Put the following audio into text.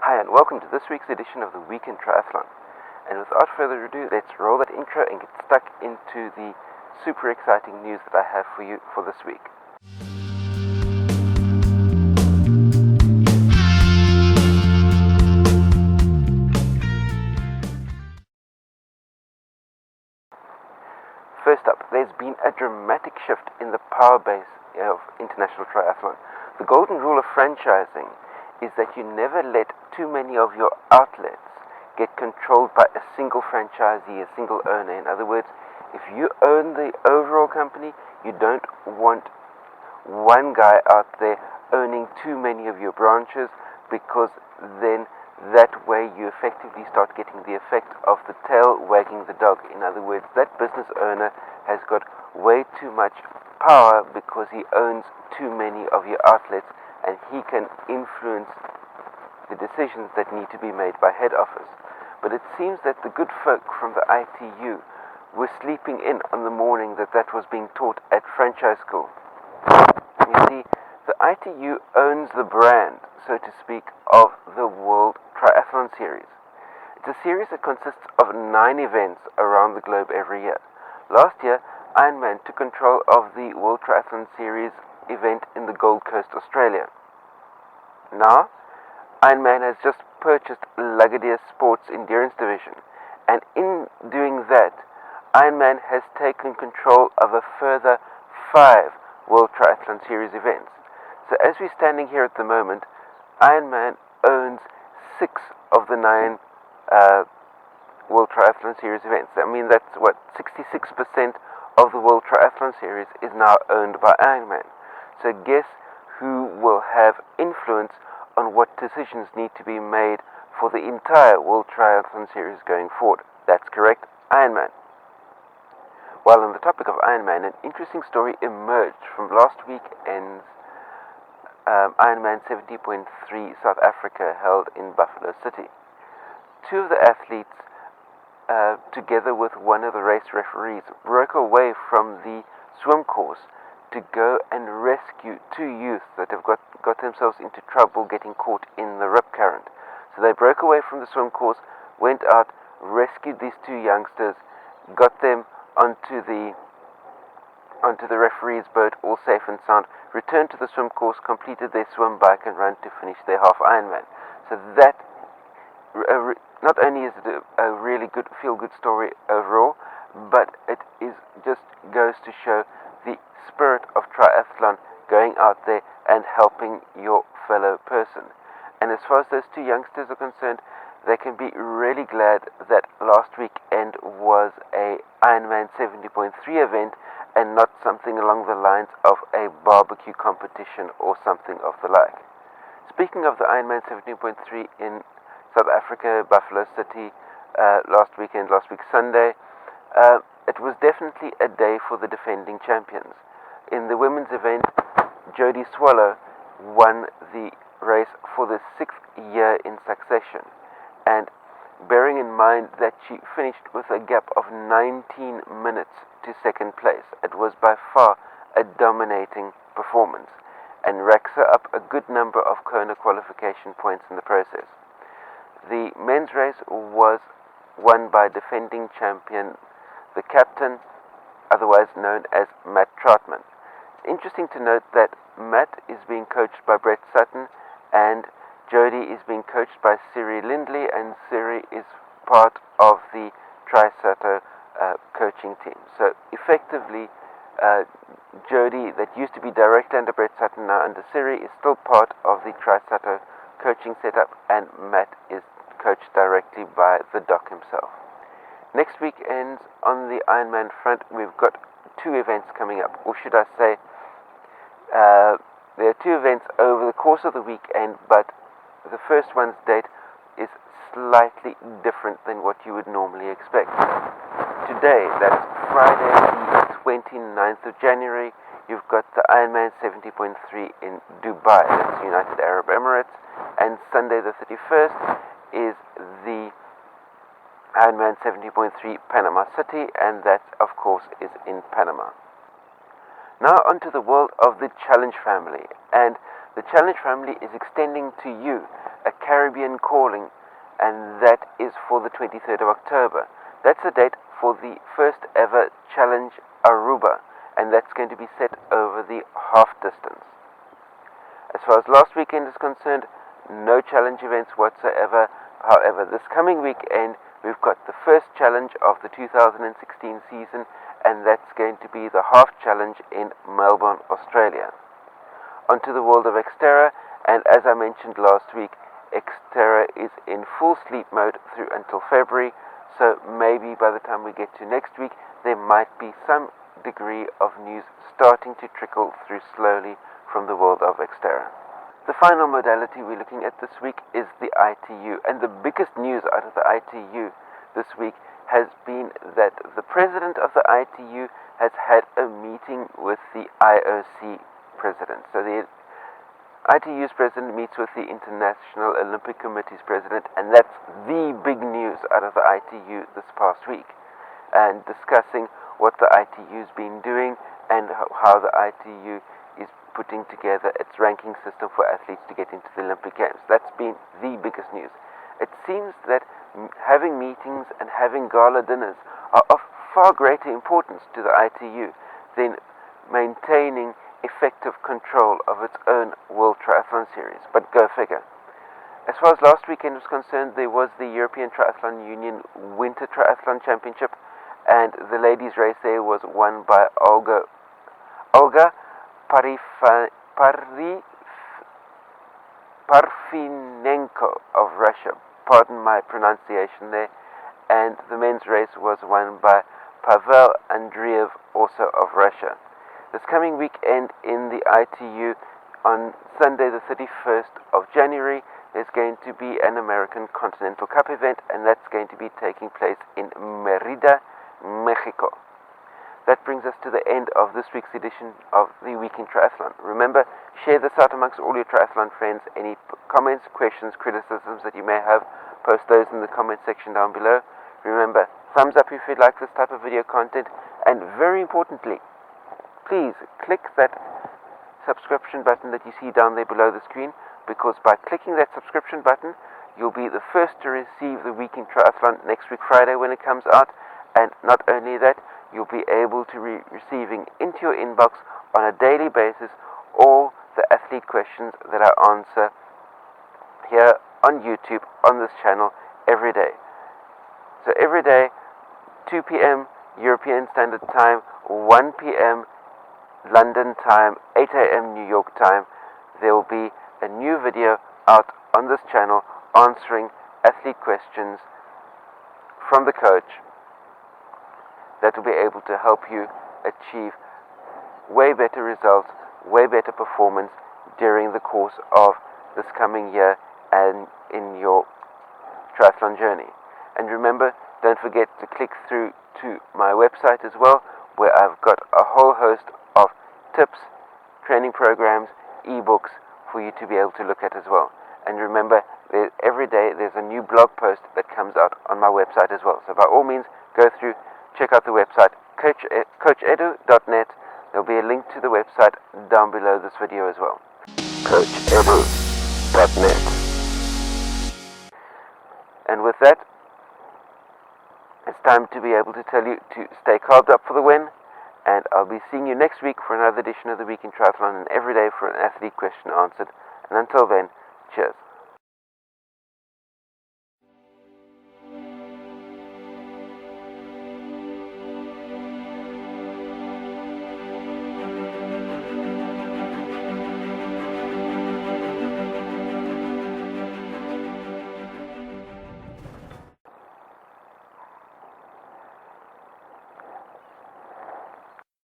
Hi and welcome to this week's edition of the Week in Triathlon. And without further ado, let's roll that intro and get stuck into the super exciting news that I have for you for this week. First up, there's been a dramatic shift in the power base of international triathlon. The golden rule of franchising is that you never let too many of your outlets get controlled by a single franchisee, a single owner. In other words, if you own the overall company, you don't want one guy out there owning too many of your branches, because then that way you effectively start getting the effect of the tail wagging the dog. In other words, that business owner has got way too much power because he owns too many of your outlets, and he can influence the decisions that need to be made by head office. But it seems that the good folk from the ITU were sleeping in on the morning that was being taught at franchise school. You see, the ITU owns the brand, so to speak, of the World Triathlon Series. It's a series that consists of 9 events around the globe every year. Last year, Ironman took control of the World Triathlon Series event in the Gold Coast, Australia. Now, Ironman has just purchased Lagardère Sports Endurance Division, and in doing that, Ironman has taken control of a further 5 World Triathlon Series events. So as we're standing here at the moment, Ironman owns 6 of the 9 World Triathlon Series events. I mean, that's 66% of the World Triathlon Series is now owned by Ironman. So guess who will have influence on what decisions need to be made for the entire World Triathlon Series going forward? That's correct, Ironman. While on the topic of Ironman, an interesting story emerged from last weekend's Ironman 70.3 South Africa held in Buffalo City. 2 of the athletes, together with one of the race referees, broke away from the swim course to go and rescue 2 youths that have got themselves into trouble getting caught in the rip current. So they broke away from the swim course, went out, rescued these 2 youngsters, got them onto the referee's boat, all safe and sound, returned to the swim course, completed their swim, bike and run to finish their half Ironman. So that, not only is it a really good feel-good story overall, but it just goes to show the spirit of triathlon, going out there and helping your fellow person. And as far as those 2 youngsters are concerned, they can be really glad that last weekend was a Ironman 70.3 event and not something along the lines of a barbecue competition or something of the like. Speaking of the Ironman 70.3 in South Africa, Buffalo City, last week Sunday, it was definitely a day for the defending champions. In the women's event, Jodie Swallow won the race for the 6th year in succession. And bearing in mind that she finished with a gap of 19 minutes to second place, it was by far a dominating performance and racks her up a good number of Kona qualification points in the process. The men's race was won by defending champion, the captain, otherwise known as Matt Troutman. Interesting to note that Matt is being coached by Brett Sutton and Jodie is being coached by Siri Lindley, and Siri is part of the TriSato coaching team. So effectively, Jodie, that used to be directly under Brett Sutton, now under Siri, is still part of the TriSato coaching setup, and Matt is coached directly by the doc himself. Next weekend on the Ironman front, we've got 2 events coming up, or should I say, there are 2 events over the course of the weekend, but the first one's date is slightly different than what you would normally expect. Today, that's Friday the 29th of January, you've got the Ironman 70.3 in Dubai, that's United Arab Emirates, and Sunday the 31st is the Ironman 70.3 Panama City, and that, of course, is in Panama. Now onto the world of the Challenge family, and the Challenge family is extending to you a carry Caribbean Calling, and that is for the 23rd of October. That's the date for the first ever Challenge Aruba, and that's going to be set over the half distance. As far as last weekend is concerned, no challenge events whatsoever. However, this coming weekend we've got the first challenge of the 2016 season, and that's going to be the half challenge in Melbourne, Australia. Onto the world of Xterra, and as I mentioned last week, Xterra is in full sleep mode through until February, so maybe by the time we get to next week there might be some degree of news starting to trickle through slowly from the world of Xterra. The final modality we're looking at this week is the ITU, and the biggest news out of the ITU this week has been that the president of the ITU has had a meeting with the IOC president. So the ITU's president meets with the International Olympic Committee's president, and that's the big news out of the ITU this past week, and discussing what the ITU's been doing and how the ITU is putting together its ranking system for athletes to get into the Olympic Games. That's been the biggest news. It seems that having meetings and having gala dinners are of far greater importance to the ITU than maintaining effective control of its own World Triathlon Series. But go figure. As far as last weekend was concerned, there was the European Triathlon Union Winter Triathlon Championship, and the ladies' race there was won by Olga Parfinenko of Russia. Pardon my pronunciation there. And the men's race was won by Pavel Andreev, also of Russia. This coming weekend in the ITU, on Sunday the 31st of January, there's going to be an American Continental Cup event, and that's going to be taking place in Merida, Mexico. That brings us to the end of this week's edition of the Week in Triathlon. Remember, share this out amongst all your triathlon friends. Any comments, questions, criticisms that you may have, post those in the comment section down below. Remember, thumbs up if you like this type of video content, and very importantly, please click that subscription button that you see down there below the screen, because by clicking that subscription button, you'll be the first to receive the Week in Triathlon next week Friday when it comes out. And not only that, you'll be able to be receiving into your inbox on a daily basis all the athlete questions that I answer here on YouTube, on this channel, every day. So every day, 2 p.m. European Standard Time, 1 p.m. London time, 8 a.m. New York time, there will be a new video out on this channel answering athlete questions from the coach that will be able to help you achieve way better results, way better performance during the course of this coming year and in your triathlon journey. And remember, don't forget to click through to my website as well, where I've got a whole host of tips, training programs, ebooks for you to be able to look at as well. And remember, every day there's a new blog post that comes out on my website as well. So by all means, go through, check out the website, coachedu.net. There'll be a link to the website down below this video as well. coachedu.net. And with that, it's time to be able to tell you to stay carved up for the win, and I'll be seeing you next week for another edition of the Week in Triathlon, and every day for an athlete question answered. And until then, cheers.